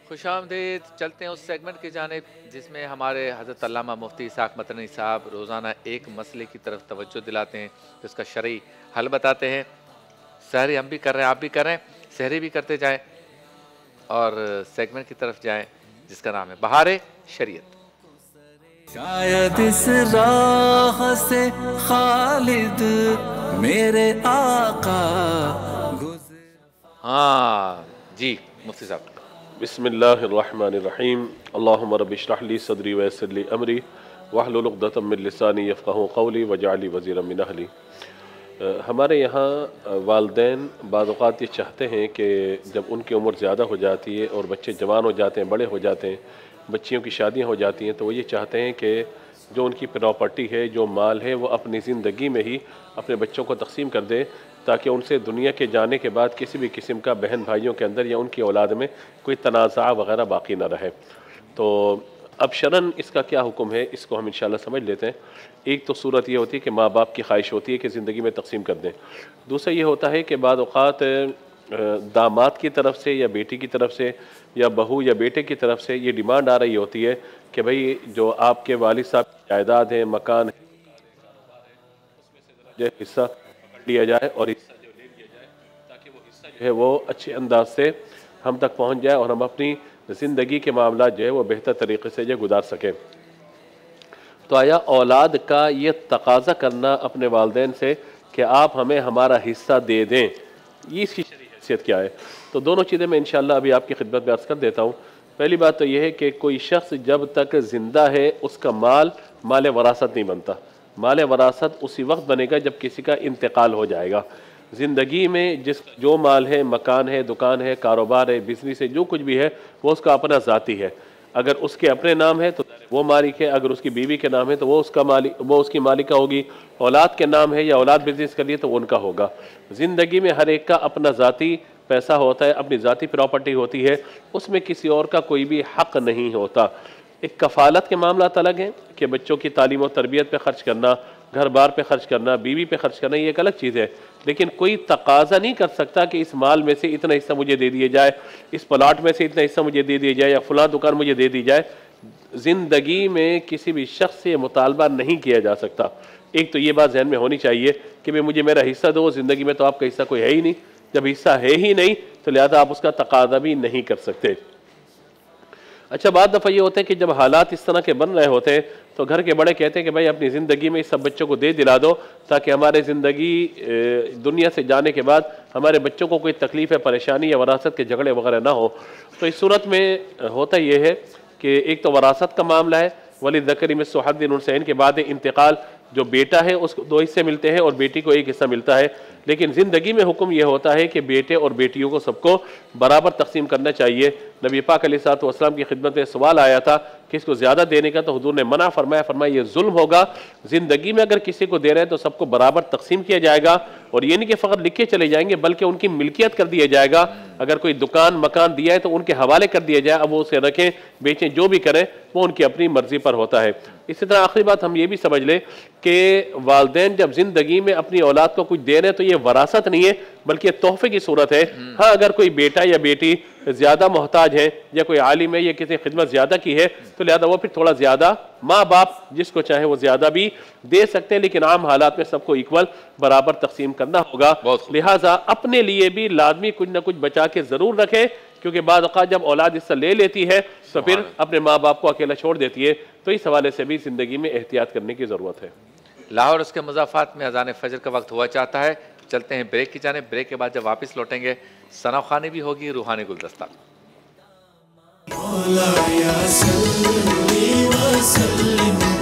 خوش آمدید. چلتے ہیں اس سیگمنٹ کی جانب جس میں ہمارے حضرت علامہ مفتی اسحاق مدنی صاحب روزانہ ایک مسئلے کی طرف توجہ دلاتے ہیں، جس کا شرعی حل بتاتے ہیں. سحری ہم بھی کر رہے ہیں، آپ بھی کر رہے ہیں، سحری بھی کرتے جائیں اور سیگمنٹ کی طرف جائیں جس کا نام ہے بہار شریعت. شاید اس راہ سے خالد میرے آقا ہاں جی مفتی صاحب. بسم اللہ الرحمن الرحیم. اللہم رب اشرح لی صدری ویسر لی امری واحلل عقدۃ من لسانی یفقہوا قولی واجعل لی وزیرا من اہلی. ہمارے یہاں والدین بعض اوقات یہ چاہتے ہیں کہ جب ان کی عمر زیادہ ہو جاتی ہے اور بچے جوان ہو جاتے ہیں، بڑے ہو جاتے ہیں، بچیوں کی شادیاں ہو جاتی ہیں، تو وہ یہ چاہتے ہیں کہ جو ان کی پراپرٹی ہے، جو مال ہے، وہ اپنی زندگی میں ہی اپنے بچوں کو تقسیم کر دے تاکہ ان سے دنیا کے جانے کے بعد کسی بھی قسم کا بہن بھائیوں کے اندر یا ان کی اولاد میں کوئی تنازع وغیرہ باقی نہ رہے. تو اب شرعاً اس کا کیا حکم ہے، اس کو ہم انشاءاللہ سمجھ لیتے ہیں. ایک تو صورت یہ ہوتی ہے کہ ماں باپ کی خواہش ہوتی ہے کہ زندگی میں تقسیم کر دیں. دوسرا یہ ہوتا ہے کہ بعض اوقات داماد کی طرف سے یا بیٹی کی طرف سے یا بہو یا بیٹے کی طرف سے یہ ڈیمانڈ آ رہی ہوتی ہے کہ بھئی جو آپ کے والد صاحب کی جائیداد ہے، مکان ہے، جو حصہ لیا جائے اور حصہ جو لے لیا جائے تاکہ وہ حصہ جو ہے وہ اچھے انداز سے ہم تک پہنچ جائے اور ہم اپنی زندگی کے معاملات جو ہے وہ بہتر طریقے سے جو گزار سکیں. تو آیا اولاد کا یہ تقاضا کرنا اپنے والدین سے کہ آپ ہمیں ہمارا حصہ دے دیں، یہ اس کی شرعی حیثیت کیا ہے؟ تو دونوں چیزیں میں انشاءاللہ ابھی آپ کی خدمت میں عرض کر دیتا ہوں. پہلی بات تو یہ ہے کہ کوئی شخص جب تک زندہ ہے اس کا مال وراثت نہیں بنتا. مال وراثت اسی وقت بنے گا جب کسی کا انتقال ہو جائے گا. زندگی میں جو مال ہے، مکان ہے، دکان ہے، کاروبار ہے، بزنس ہے، جو کچھ بھی ہے وہ اس کا اپنا ذاتی ہے. اگر اس کے اپنے نام ہے تو وہ مالک ہے، اگر اس کی بیوی کے نام ہے تو وہ اس کی مالکہ ہوگی، اولاد کے نام ہے یا اولاد بزنس کے لیے تو وہ ان کا ہوگا. زندگی میں ہر ایک کا اپنا ذاتی پیسہ ہوتا ہے، اپنی ذاتی پراپرٹی ہوتی ہے، اس میں کسی اور کا کوئی بھی حق نہیں ہوتا. ایک کفالت کے معاملات الگ ہیں کہ بچوں کی تعلیم و تربیت پہ خرچ کرنا، گھر بار پہ خرچ کرنا، بیوی پہ خرچ کرنا، یہ ایک الگ چیز ہے. لیکن کوئی تقاضا نہیں کر سکتا کہ اس مال میں سے اتنا حصہ مجھے دے دیا جائے، اس پلاٹ میں سے اتنا حصہ مجھے دے دیا جائے یا فلاں دکان مجھے دے دی جائے. زندگی میں کسی بھی شخص سے یہ مطالبہ نہیں کیا جا سکتا. ایک تو یہ بات ذہن میں ہونی چاہیے کہ مجھے میرا حصہ دو. زندگی میں تو آپ کا حصہ کوئی ہے ہی نہیں. جب حصہ ہے ہی نہیں تو لہذا آپ اس کا تقاضا بھی نہیں کر سکتے. اچھا، بعض دفعہ یہ ہوتا ہے کہ جب حالات اس طرح کے بن رہے ہوتے ہیں تو گھر کے بڑے کہتے ہیں کہ بھائی اپنی زندگی میں اس سب بچوں کو دے دلا دو تاکہ ہمارے زندگی دنیا سے جانے کے بعد ہمارے بچوں کو کوئی تکلیف ہے، پریشانی یا وراثت کے جھگڑے وغیرہ نہ ہو. تو اس صورت میں ہوتا یہ ہے کہ ایک تو وراثت کا معاملہ ہے، وَلِلذَّكَرِ مِثْلُ حَظِّ الْأُنثَيَيْنِ کے بعد انتقال جو بیٹا ہے اس کو 2 حصے ملتے ہیں اور بیٹی کو 1 حصہ ملتا ہے. لیکن زندگی میں حکم یہ ہوتا ہے کہ بیٹے اور بیٹیوں کو سب کو برابر تقسیم کرنا چاہیے. نبی پاک علیہ الصلوۃ والسلام کی خدمت میں سوال آیا تھا کہ اس کو زیادہ دینے کا، تو حضور نے منع فرمایا یہ ظلم ہوگا. زندگی میں اگر کسی کو دے رہے ہیں تو سب کو برابر تقسیم کیا جائے گا، اور یہ نہیں کہ فقط لکھے چلے جائیں گے بلکہ ان کی ملکیت کر دیا جائے گا. اگر کوئی دکان مکان دیا ہے تو ان کے حوالے کر دیا جائے، اب وہ اسے رکھیں بیچیں جو بھی کریں وہ ان کی اپنی مرضی پر ہوتا ہے. اسی طرح آخری بات ہم یہ بھی سمجھ لیں کہ والدین جب زندگی میں اپنی اولاد کو کچھ دے رہے ہیں تو یہ وراثت نہیں ہے بلکہ تحفے کی صورت ہے. ہاں، اگر کوئی بیٹا یا بیٹی زیادہ محتاج ہے یا کوئی عالم ہے یا کسی خدمت زیادہ کی ہے تو لہذا وہ پھر تھوڑا زیادہ، ماں باپ جس کو چاہے وہ زیادہ بھی دے سکتے ہیں، لیکن عام حالات میں سب کو ایکول برابر تقسیم کرنا ہوگا. لہٰذا اپنے لیے بھی لازمی کچھ نہ کچھ بچا کے ضرور رکھیں، کیونکہ بعض اوقات جب اولاد اس سے لے لیتی ہے تو پھر اپنے ماں باپ کو اکیلا چھوڑ دیتی ہے. تو اس حوالے سے بھی زندگی میں احتیاط کرنے کی ضرورت ہے. لاہور اس کے مضافات میں اذان فجر کا وقت ہوا چاہتا ہے. چلتے ہیں بریک کی جانب. بریک کے بعد جب واپس لوٹیں گے ثنا خوانی بھی ہوگی، روحانی گلدستہ. مولایا صلی وسلم